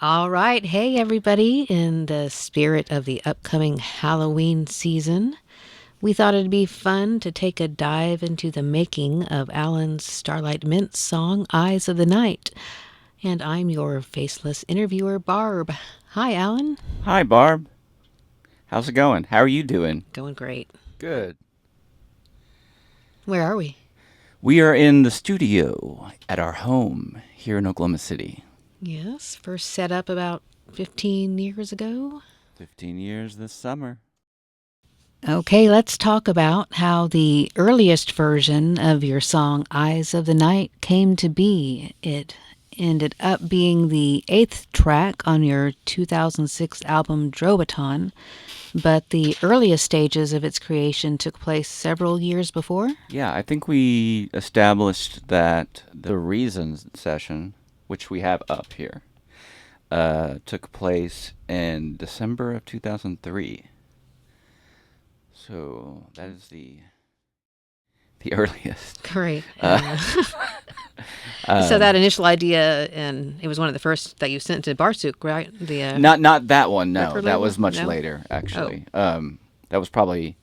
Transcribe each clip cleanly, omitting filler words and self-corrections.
All right. Hey, everybody. In the spirit of the upcoming Halloween season, we thought it'd be fun to take a dive into the making of Allan's Starlight Mints song, Eyes of the Night. And I'm your faceless interviewer, Barb. Hi, Allan. Hi, Barb. How's it going? How are you doing? Going great. Good. Where are we? We are in the studio at our home here in Oklahoma City. Yes, first set up about 15 years ago. 15 years this summer. Okay, let's talk about how the earliest version of your song, Eyes of the Night, came to be. It ended up being the 8th track on your 2006 album, Drowaton, but the earliest stages of its creation took place several years before. Yeah, I think we established that the Reason session, which we have up here, took place in December of 2003. So that is the earliest. Great. So that initial idea, and it was one of the first that you sent to Barsuk, right? The Not that one. No, record that label? was much No? later. Actually, that was probably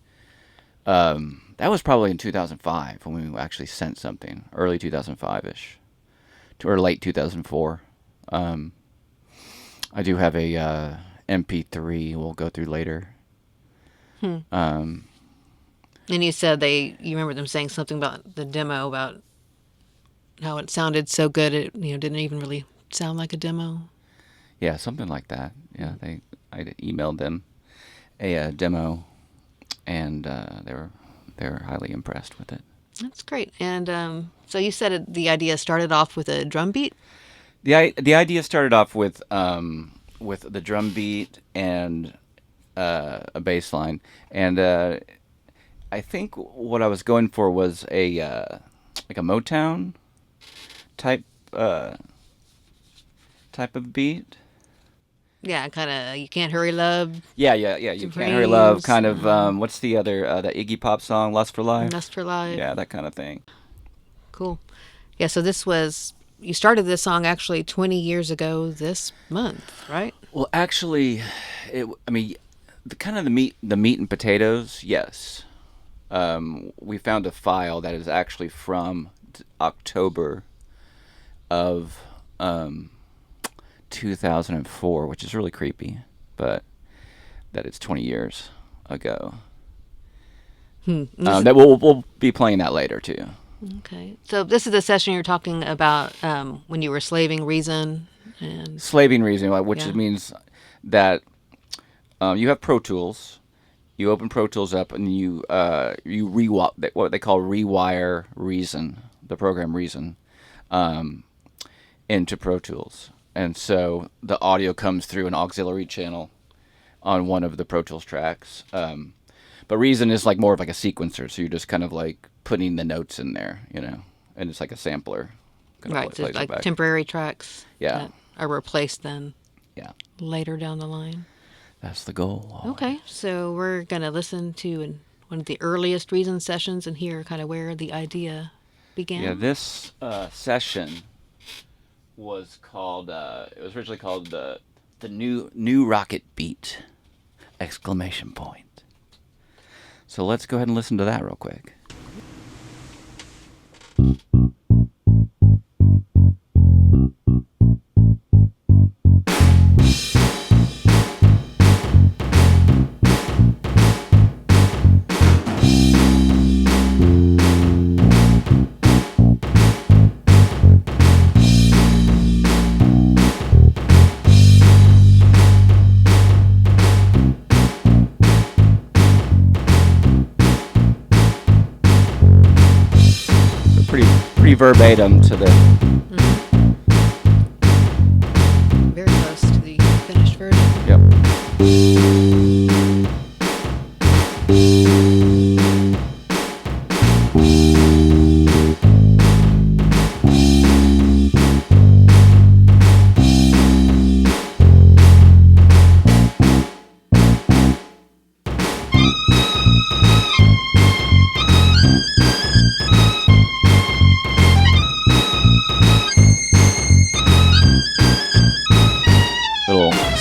in 2005 when we actually sent something. Early 2005-ish, or late 2004. I do have a MP3 we'll go through later. And you said you remember them saying something about the demo, about how it sounded so good it didn't even really sound like a demo. Yeah, something like that. Yeah, I emailed them a demo, and they were highly impressed with it. That's great. And so you said the idea started off with a drum beat. The idea started off with the drum beat and a bass line, and I think what I was going for was a Motown type of beat. Yeah, kind of. You Can't Hurry Love. Yeah. You Can't Hurry Love. Kind of. What's the other the Iggy Pop song? Lust for Life. Lust for Life. Yeah, that kind of thing. Cool. Yeah. So you started this song actually 20 years ago this month, right? Well, actually, the meat and potatoes. Yes. We found a file that is actually from October of 2004, which is really creepy, but that it's 20 years ago. That we'll be playing that later too. Okay. So this is the session you're talking about when you were slaving Reason. Slaving Reason, which Yeah. means that you have Pro Tools. You open Pro Tools up and you what they call rewire Reason, the program Reason, into Pro Tools. And so the audio comes through an auxiliary channel on one of the Pro Tools tracks. But Reason is more of like a sequencer, so you're just kind of like putting the notes in there, and it's like a sampler. Right, so it's like temporary tracks that are replaced then later down the line. That's the goal. Okay, so we're going to listen to one of the earliest Reason sessions and hear kind of where the idea began. Yeah, this session was called, it was originally called the new rocket beat, ! So let's go ahead and listen to that real quick. Pretty verbatim to the. Very close to the finished version. Yep.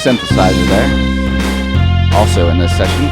synthesizer there, also in this session.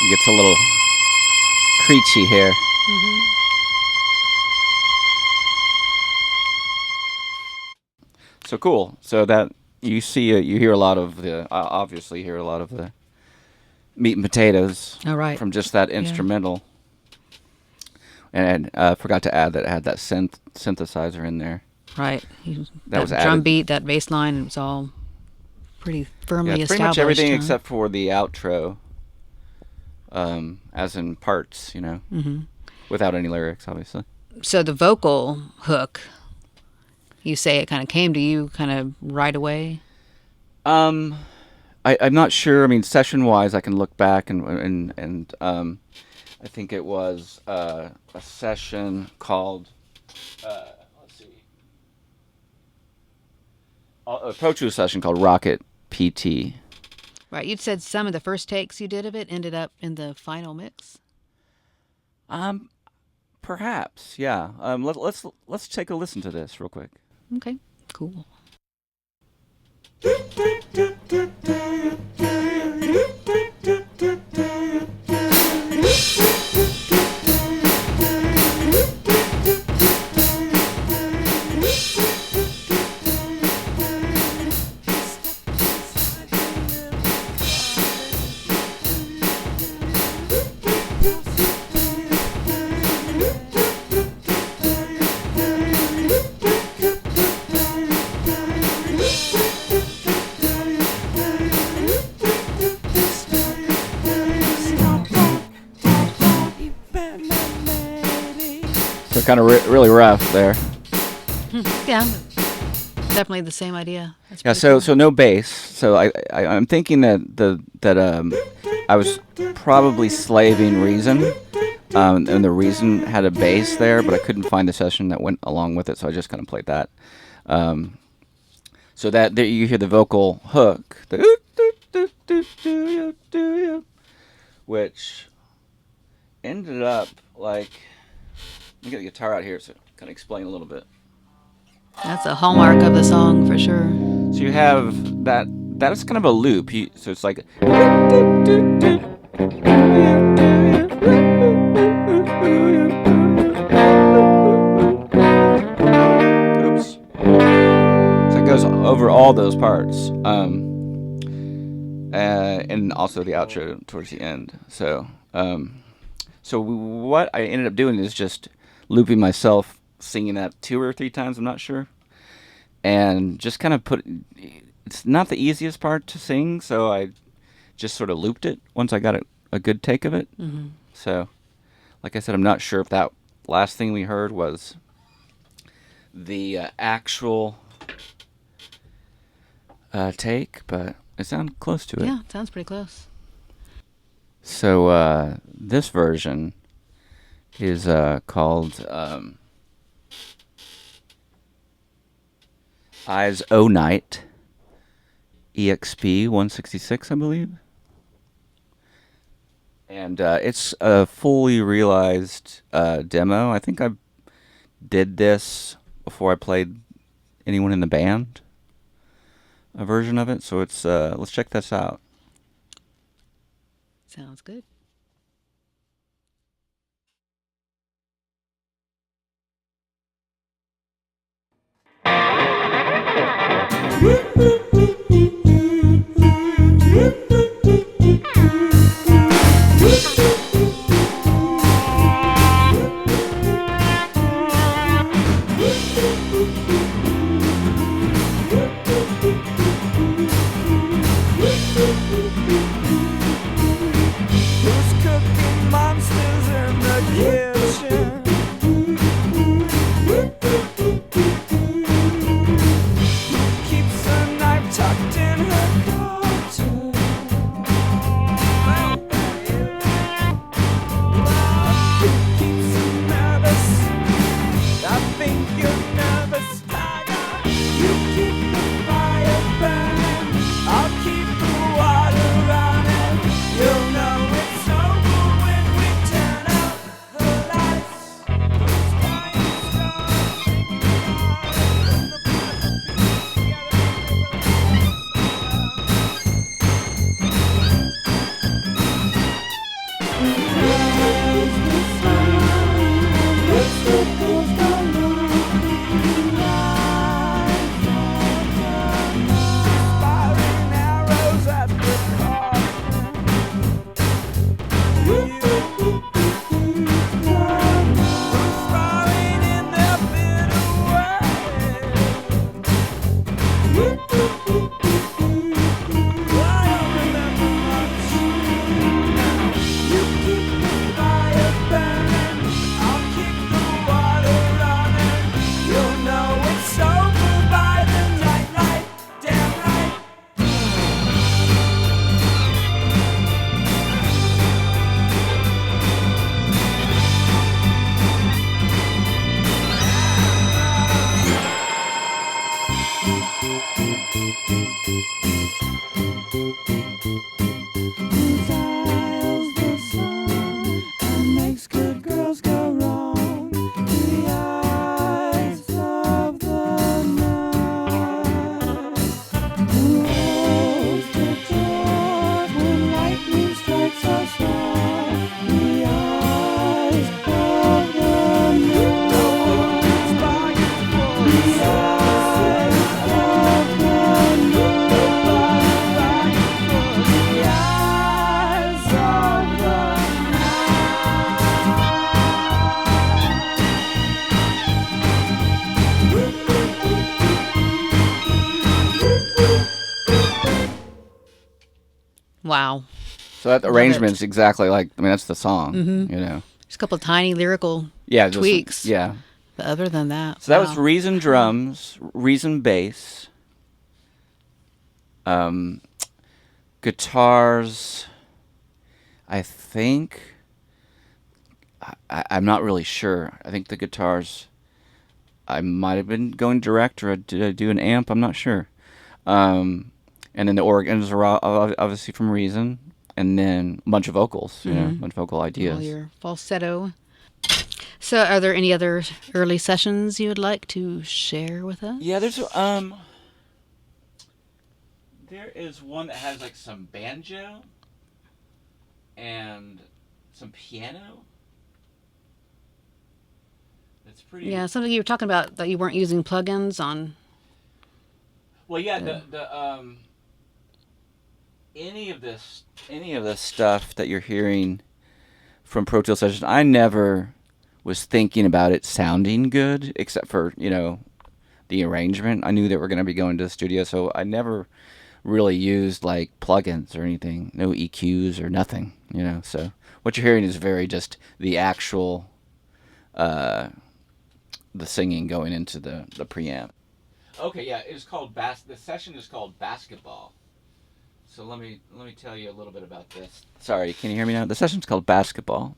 Gets a little creachy here. So cool. So that you hear a lot of the obviously hear a lot of the meat and potatoes from just that instrumental. And I forgot to add that it had that synthesizer in there. Right. That was drum added. beat, that bass line, it was all pretty firmly Pretty established. much everything except for the outro, as in parts, without any lyrics, obviously. So the vocal hook, you say it kind of came to you kind of right away? I'm not sure. I mean, session-wise, I can look back and I think it was a session called, let's see, a ProTools session called Rocket PT. Right. You'd said some of the first takes you did of it ended up in the final mix. Perhaps, yeah. Let's take a listen to this real quick. Okay. Cool. So kind of really rough there. Yeah. Definitely the same idea. Yeah. So no bass. So I'm thinking that I was probably slaving Reason, and the Reason had a bass there, but I couldn't find the session that went along with it, so I just kind of played that. So that there you hear the vocal hook, which ended up like. Let me get the guitar out here so kind of explain a little bit. That's a hallmark of the song for sure. So you have that is kind of a loop. So it's like oops. So it goes over all those parts. And also the outro towards the end. So what I ended up doing is just looping myself singing that 2 or 3 times, I'm not sure, and just kind of it's not the easiest part to sing, so I just sort of looped it once I got a good take of it. So like I said, I'm not sure if that last thing we heard was the actual take, but it sounded close to it. Yeah, it sounds pretty close. So this version is called Eyes O Night EXP 166, I believe. And it's a fully realized demo. I think I did this before I played anyone in the band, a version of it. So it's let's check this out. Sounds good. Wow. So that Love arrangement's it. exactly like, I mean, that's the song, you know. Just a couple of tiny lyrical Yeah, just, tweaks. yeah. But other than that, So that was wow. Reason drums, Reason bass, guitars. I think I'm not really sure. I think the guitars. I might have been going direct, or did I do an amp? I'm not sure. And then the organs are obviously from Reason, and then a bunch of vocals. You know, a bunch of vocal All ideas. your falsetto. So, are there any other early sessions you would like to share with us? Yeah, there is one that has like some banjo and some piano. It's pretty. Yeah, something you were talking about that you weren't using plugins on. Well, yeah, the any of this stuff that you're hearing from Pro Tools sessions, I never was thinking about it sounding good, except for, you know, the arrangement. I knew that we're going to be going to the studio, so I never really used like plugins or anything, no EQs or nothing, you know. So what you're hearing is very just the actual the singing going into the preamp. Okay, yeah, it's called the session is called Basketball. So let me tell you a little bit about this. Sorry, can you hear me now? The session's called Basketball.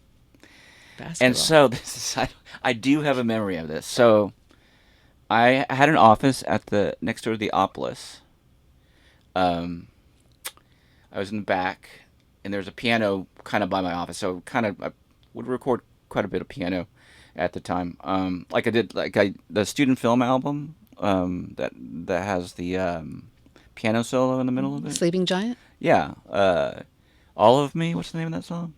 And so this is, I do have a memory of this. So I had an office at the next door to the Opolis. I was in the back, and there's a piano kind of by my office. So kind of I would record quite a bit of piano at the time. Like I did, the student film album that has the piano solo in the middle of it. Sleeping Giant? Yeah. All of Me. What's the name of that song?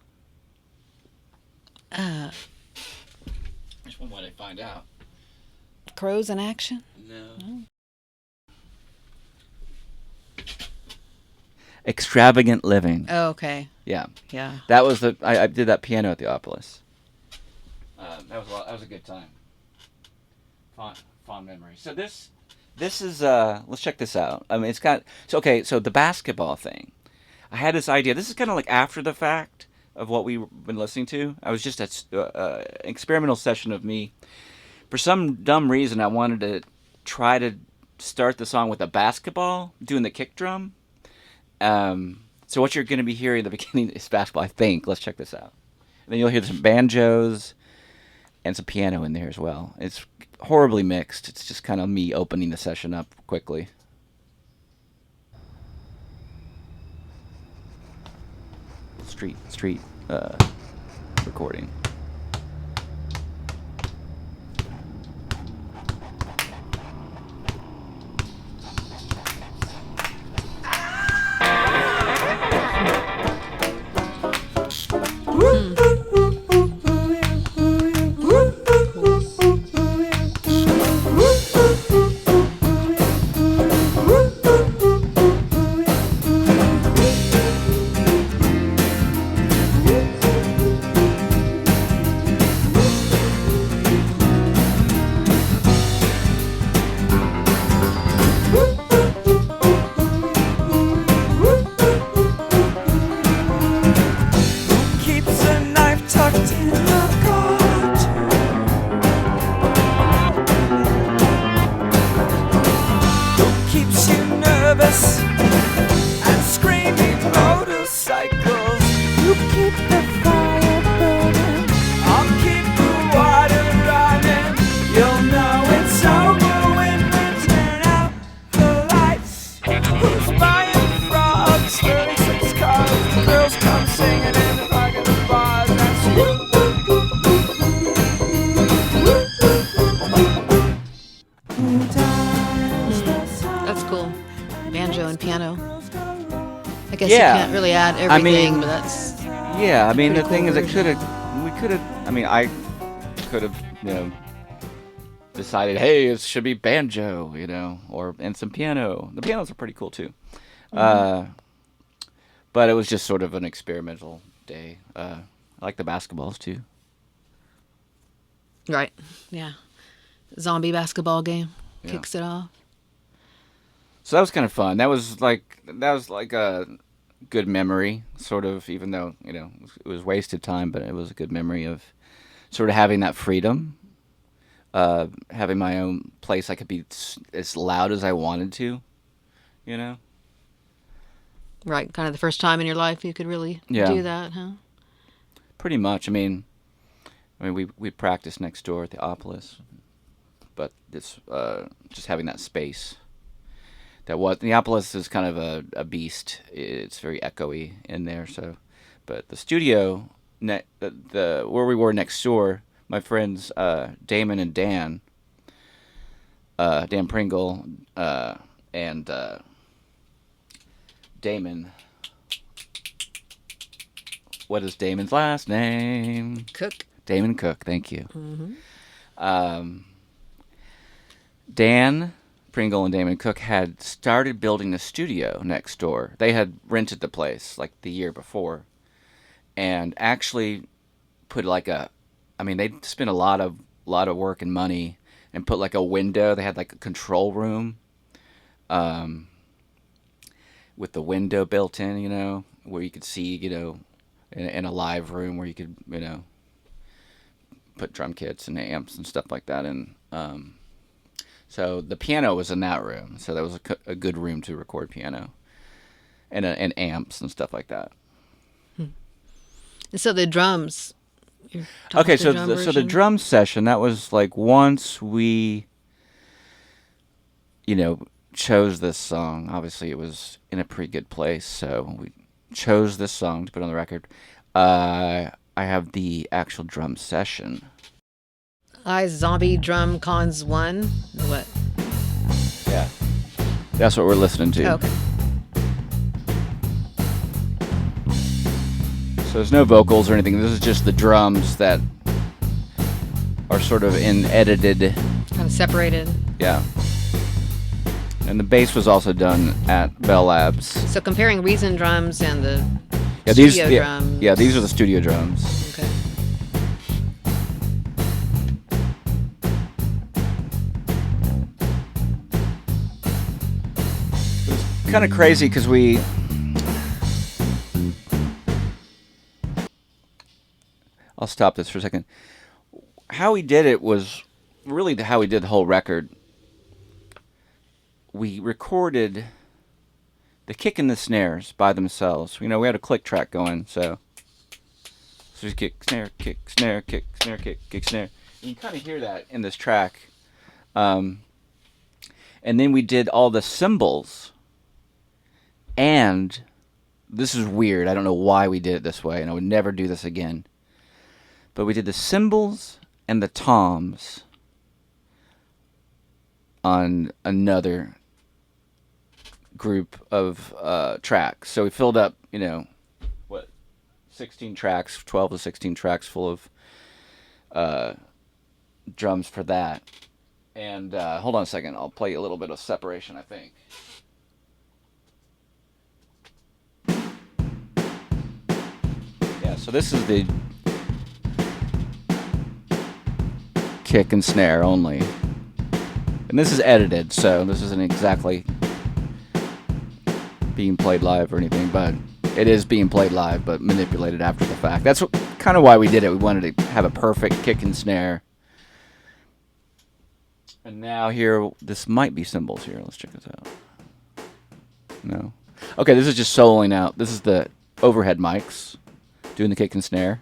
Which one might I find out? Crows in Action? No. Extravagant Living. Oh, okay. Yeah. Yeah. That was I did that piano at the Opolis. That was a good time. Fond memory. So this is let's check this out. I mean, it's got so the basketball thing. I had this idea. This is kind of like after the fact of what we've been listening to. I was just an experimental session of me. For some dumb reason, I wanted to try to start the song with a basketball, doing the kick drum. So what you're going to be hearing at the beginning is basketball, I think. Let's check this out. And then you'll hear some banjos and some piano in there as well. It's horribly mixed. It's just kind of me opening the session up quickly. Street recording. guess you Yeah. can't really add I everything, mean, but that's yeah. I mean, pretty the cool thing is, version. we could have. I mean, I could have, decided, hey, it should be banjo, and some piano. The pianos are pretty cool too. Hmm. Uh, but it was just sort of an experimental day. I like the basketballs too. Right. Yeah. Zombie basketball game Yeah. kicks it off. So that was kind of fun. That was like a good memory, sort of. Even though it was wasted time, but it was a good memory of sort of having that freedom, having my own place. I could be as loud as I wanted to. You know. Right. Kind of the first time in your life you could really Yeah. do that, huh? Pretty much. I mean, we practiced next door at the Opolis, but it's just having that space. Neapolis is kind of a beast. It's very echoey in there. So, but the studio, the where we were next door, my friends Damon and Dan Pringle, and Damon. What is Damon's last name? Cook. Damon Cook. Thank you. Hmm. Um, Dan Pringle and Damon Cook had started building a studio next door. They had rented the place like the year before, and actually put they spent a lot of work and money and put like a window. They had like a control room, um, with the window built in, where you could see, in a live room where you could, put drum kits and amps and stuff like that in. So the piano was in that room. So that was a good room to record piano and amps and stuff like that. And so the drums. You're talking Okay, about the so drum the version? drum session, that was like once we, chose this song. Obviously, it was in a pretty good place, so we chose this song to put on the record. I have the actual drum session. I Zombie Drum Cons 1. What? Yeah, that's what we're listening to. Oh, okay. So there's no vocals or anything. This is just the drums that are sort of edited. Kind of separated. Yeah. And the bass was also done at Bell Labs. So comparing Reason drums and the These studio drums. Yeah, these are the studio drums. Okay. Kind of crazy because I'll stop this for a second. How we did it was really how we did the whole record. We recorded the kick and the snares by themselves. We had a click track going, so just kick, snare, kick, snare, kick, snare, kick, snare. And you kind of hear that in this track. And then we did all the cymbals. And this is weird. I don't know why we did it this way, and I would never do this again. But we did the cymbals and the toms on another group of tracks. So we filled up, 16 tracks, 12 to 16 tracks full of drums for that. And hold on a second. I'll play a little bit of separation, I think. Yeah, so this is the kick and snare only. And this is edited, so this isn't exactly being played live or anything, but it is being played live, but manipulated after the fact. That's kind of why we did it. We wanted to have a perfect kick and snare. And now here, this might be cymbals here. Let's check this out. No. Okay, this is just soloing out. This is the overhead mics doing the kick and snare.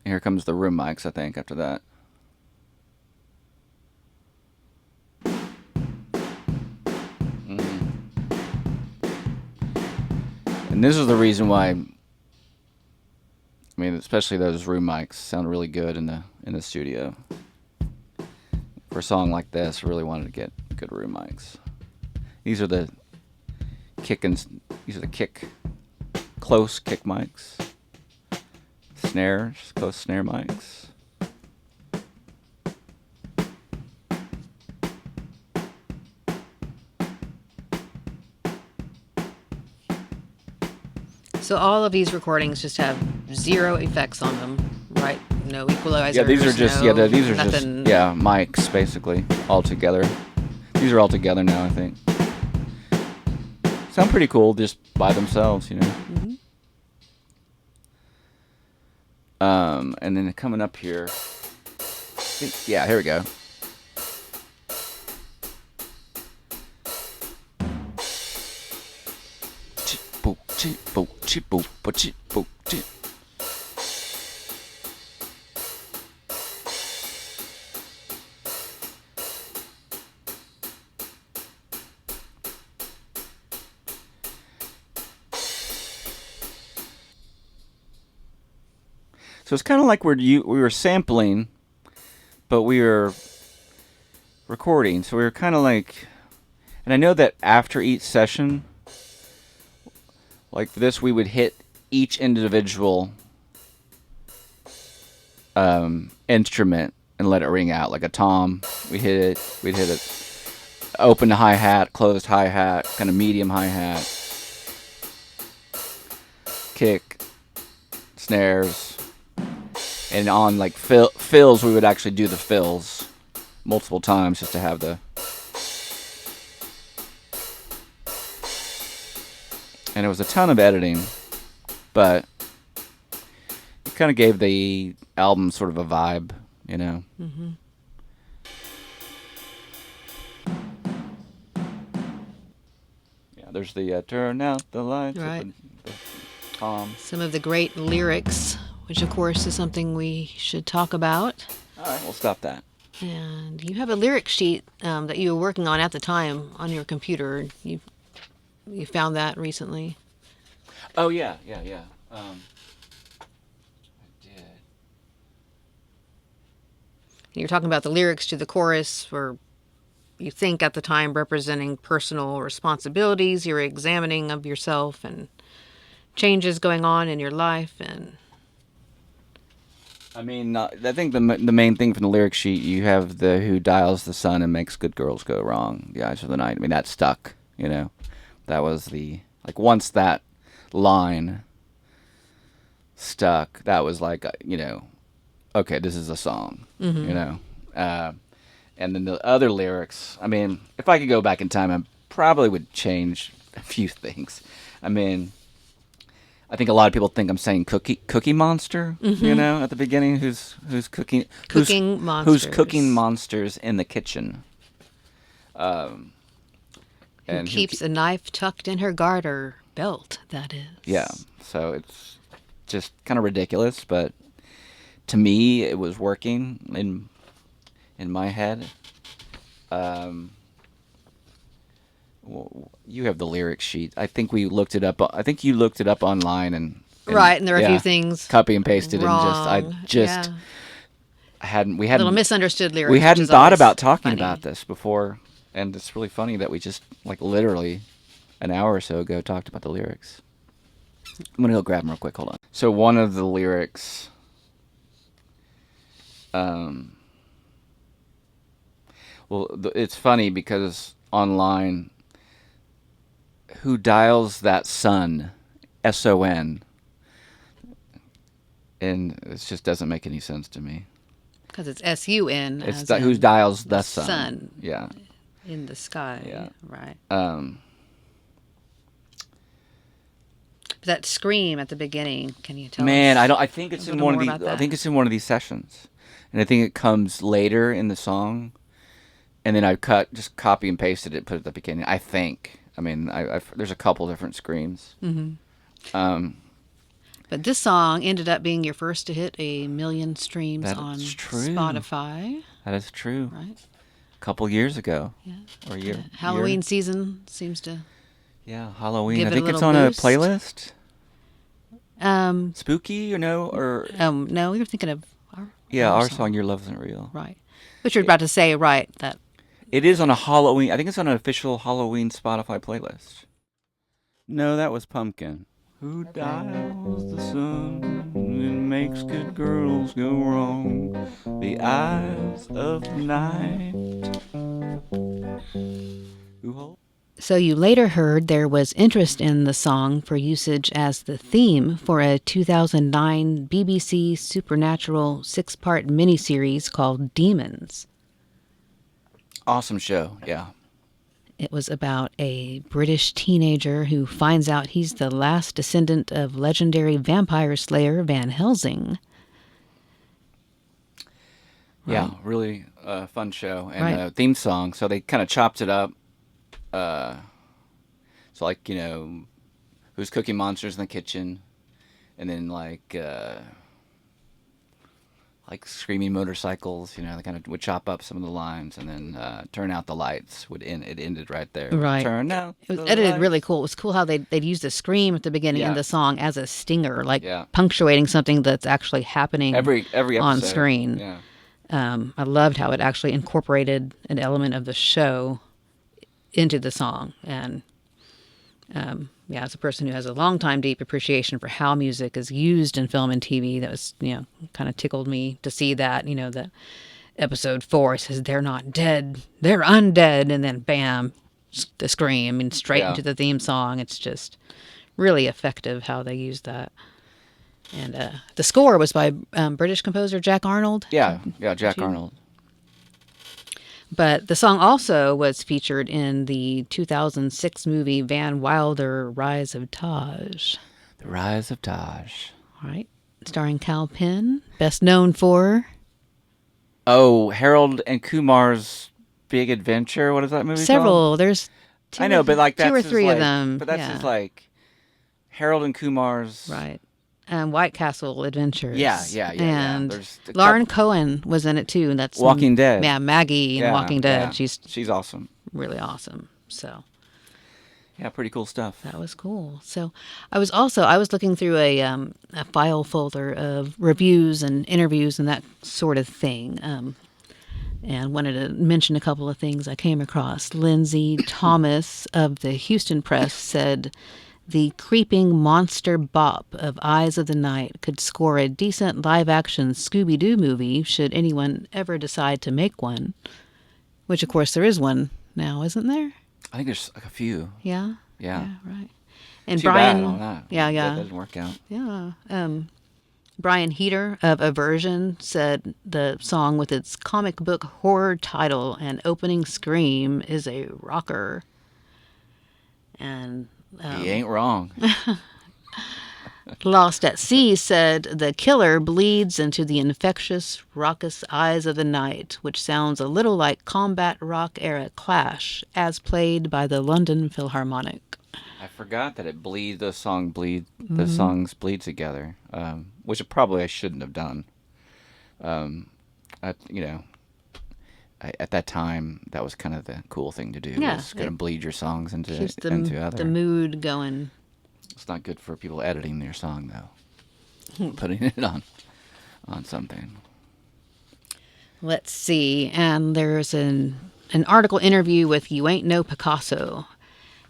And here comes the room mics, I think, after that. And this is the reason why, especially those room mics sound really good in the studio. For a song like this, I really wanted to get good room mics. These are the close kick mics. Snares, close snare mics. So all of these recordings just have zero effects on them, right? No equalizers. Yeah, these are just these are nothing. just mics basically all together. These are all together now, I think. Sound pretty cool just by themselves, you know. Mm-hmm. And then coming up here, here we go. So it's kind of like we were sampling, but we were recording. So we were kind of like, and I know that after each session, like this, we would hit each individual instrument and let it ring out. Like a tom, we'd hit it, open hi-hat, closed hi-hat, kind of medium hi-hat, kick, snares. And on like fills, we would actually do the fills multiple times just to have the. And it was a ton of editing, but it kind of gave the album sort of a vibe, you know. Mm-hmm. Yeah, there's the turn out the lights. Right. The tom. Some of the great lyrics, which of course is something we should talk about. All right, we'll stop that. And you have a lyric sheet that you were working on at the time on your computer. You found that recently. Oh yeah. I did. You're talking about the lyrics to the chorus were, you think at the time, representing personal responsibilities, your examining of yourself and changes going on in your life. And I mean, I think the main thing from the lyric sheet, you have the who dials the sun and makes good girls go wrong, the eyes of the night. I mean, that stuck, you know. That was the, like, once that line stuck, that was like, you know, okay, this is a song, mm-hmm. you know. And then the other lyrics, I mean, if I could go back in time, I probably would change a few things. I mean, I think a lot of people think I'm saying Cookie Monster, mm-hmm. you know, at the beginning, who's cooking monsters. Who's cooking monsters in the kitchen. Who keeps a knife tucked in her garter belt, that is. Yeah, so it's just kind of ridiculous, but to me, it was working in my head. Well, you have the lyric sheet. I think we looked it up. I think you looked it up online and right, and there are a few things copy and pasted wrong. and just we hadn't little misunderstood lyrics. We hadn't thought about talking funny. about this before, and it's really funny that we just like literally an hour or so ago talked about the lyrics. I'm gonna go grab them real quick. Hold on. So one of the lyrics, it's funny because online, who dials that sun, S-O-N, and it just doesn't make any sense to me. Because it's S-U-N. It's who dials the sun. Sun. Yeah. In the sky. Yeah. Right. That scream at the beginning, can you tell Man, us? I think it's in one of these. I think it's in one of these sessions, and I think it comes later in the song, and then I just copy and pasted it, put it at the beginning. I think. I mean, there's a couple different screams. Mm-hmm. But this song ended up being your first to hit 1 million streams on Spotify. That is true. Right. A couple years ago. Yeah. Or a year. Halloween season seems to. Yeah, Halloween. Give I think it it's a on boost. a playlist. Spooky or no? No, we were thinking of our song, Your Love Isn't Real. Right. Which you're about to say, right, that It is on a Halloween. I think it's on an official Halloween Spotify playlist. No, that was Pumpkin. Who dials the sun and makes good girls go wrong? The eyes of the night. Who holds? So you later heard there was interest in the song for usage as the theme for a 2009 BBC Supernatural 6-part miniseries called Demons. Awesome show, yeah. It was about a British teenager who finds out he's the last descendant of legendary vampire slayer Van Helsing. Yeah, Right. really fun show. And Right. theme song, so they kind of chopped it up. So, like, who's cooking monsters in the kitchen? And then, like screaming motorcycles, they kind of would chop up some of the lines and then turn out the lights. It ended right there. Right. Turn out It was the edited lights. really cool. It was cool how they'd use the scream at the beginning Yeah. of the song as a stinger, like Yeah. punctuating something that's actually happening Every episode. on screen. Yeah. I loved how it actually incorporated an element of the show into the song. And as a person who has a long time deep appreciation for how music is used in film and TV, that was, kind of tickled me to see that, that episode 4 says they're not dead, they're undead. And then bam, the scream and straight Yeah. into the theme song. It's just really effective how they used that. And the score was by British composer Jack Arnold. Yeah. Jack Arnold. But the song also was featured in the 2006 movie Van Wilder Rise of Taj. The Rise of Taj. Right. Starring Kal Penn, best known for Oh, Harold and Kumar's Big Adventure. What is that movie called? several. There's I know, but like that's two or his, three like, of them. But that's yeah. just like Harold and Kumar's. Right. White Castle Adventures. Yeah. And There's a Lauren couple- Cohen was in it too. And that's Walking Dead. Yeah, Maggie in Yeah, Walking Dead. yeah. She's awesome. really awesome. So Yeah, pretty cool stuff. that was cool. So I was looking through a file folder of reviews and interviews and that sort of thing. And wanted to mention a couple of things I came across. Lindsay Thomas of the Houston Press said, "The creeping monster bop of Eyes of the Night could score a decent live-action Scooby-Doo movie should anyone ever decide to make one." Which, of course, there is one now, isn't there? I think there's like a few. Yeah. Yeah. Right. And Too Brian. bad on that. Yeah. That doesn't work out. Yeah. Brian Heater of Aversion said the song with its comic book horror title and opening scream is a rocker. And He ain't wrong. Lost at Sea said the killer bleeds into the infectious, raucous eyes of the night, which sounds a little like combat rock era Clash, as played by the London Philharmonic. I forgot that the songs bleed together, which I shouldn't have done. At that time, that was kind of the cool thing to do. Yeah, was going to bleed your songs into Keeps other. the mood going. It's not good for people editing their song though. Putting it on something. Let's see. And there's an article interview with You Ain't No Picasso.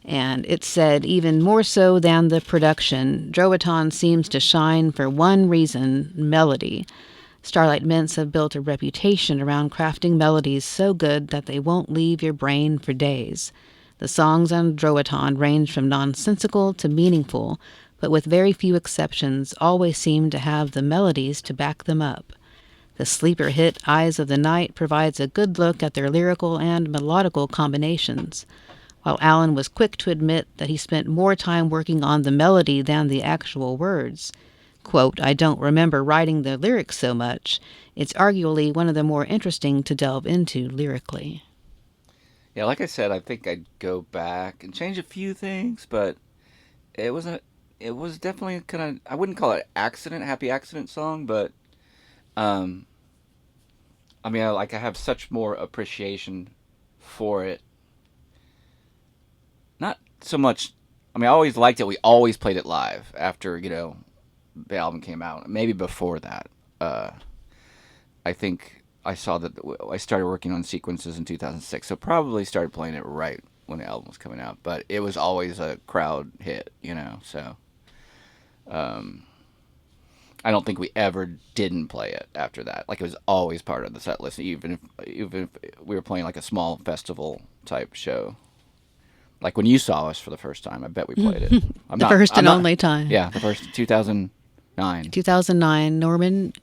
And it said, even more so than the production, Drowaton seems to shine for one reason, melody. Starlight Mints have built a reputation around crafting melodies so good that they won't leave your brain for days. The songs on Drowaton range from nonsensical to meaningful, but with very few exceptions, always seem to have the melodies to back them up. The sleeper hit Eyes of the Night provides a good look at their lyrical and melodical combinations. While Allan was quick to admit that he spent more time working on the melody than the actual words. Quote, "I don't remember writing the lyrics so much. It's arguably one of the more interesting to delve into lyrically." Yeah, like I said, I think I'd go back and change a few things, but it was definitely kind of, I wouldn't call it happy accident song, but I have such more appreciation for it. Not so much. I always liked it. We always played it live after, the album came out. Maybe before that. I think I saw that I started working on sequences in 2006, so probably started playing it right when the album was coming out. But it was always a crowd hit, you know. So I don't think we ever didn't play it after that. Like it was always part of the set list, even if we were playing like a small festival type show. Like when you saw us for the first time, I bet we played it. The first and only time. Yeah, the first 2009. 2009 Norman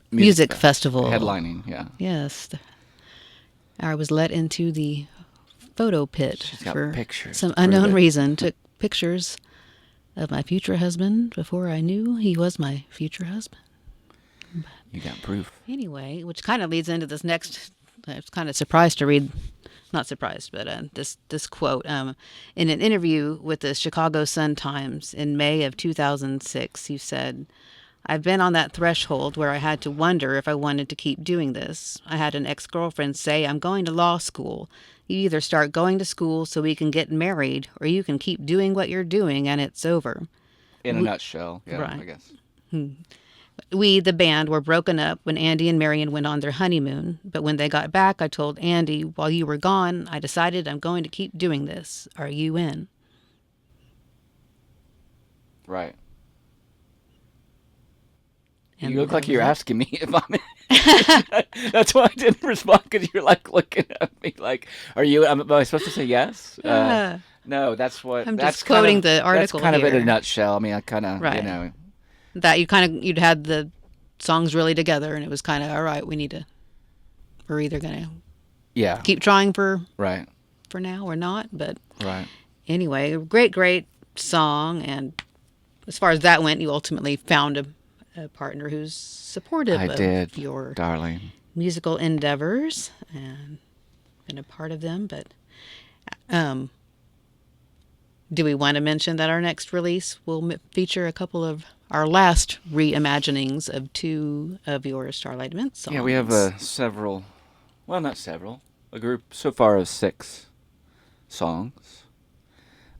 Music Festival. Headlining, yeah. Yes. I was let into the photo pit She's got for pictures some to prove unknown it. reason. Took pictures of my future husband before I knew he was my future husband. You got proof. Anyway, which kind of leads into this next. I was kind of surprised to read, not surprised, but this quote in an interview with the Chicago Sun-Times in May of 2006. You said, "I've been on that threshold where I had to wonder if I wanted to keep doing this. I had an ex-girlfriend say, 'I'm going to law school. You either start going to school so we can get married, or you can keep doing what you're doing and it's over.'" In a nutshell, yeah, Right. I guess. We, the band, were broken up when Andy and Marion went on their honeymoon. But when they got back, I told Andy, "While you were gone, I decided I'm going to keep doing this. Are you in?" Right. And You look that like you're was it. asking me if I'm in. That's why I didn't respond, because you're like looking at me like, "Are you? Am I supposed to say yes?" No, that's what. I'm that's just quoting kind of, the article That's kind of in here. a nutshell. I mean, I kind of, Right. you know, That you'd had the songs really together, and it was kind of, all right, we're either going to yeah, keep trying for right, now or not. But right. anyway, great song. And as far as that went, you ultimately found a partner who's supportive I of did, your darling. musical endeavors and been a part of them. But do we want to mention that our next release will feature a couple of our last reimaginings of two of your Starlight Mints songs? Yeah, we have several. Well, not several. A group so far of 6 songs.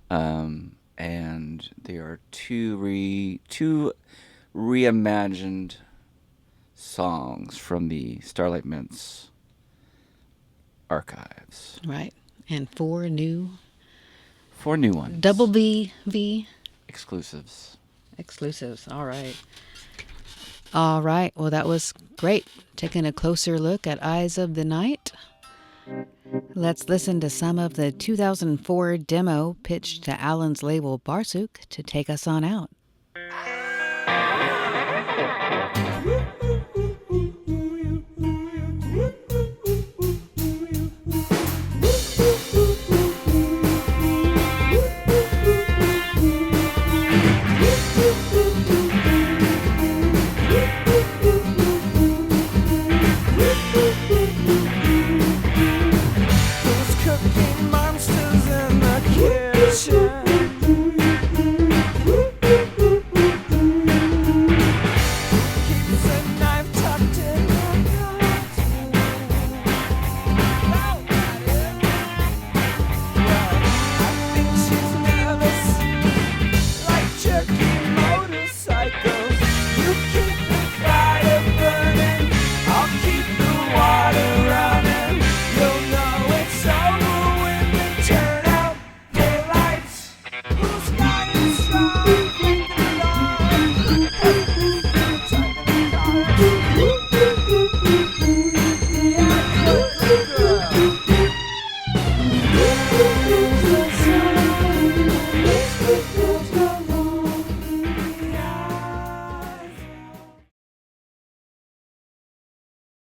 And there are two reimagined songs from the Starlight Mints archives. Right. And 4 new 4 new ones. double V exclusives. exclusives. All right. All right. Well, that was great. Taking a closer look at Eyes of the Night. Let's listen to some of the 2004 demo pitched to Allan's label Barsuk to take us on out.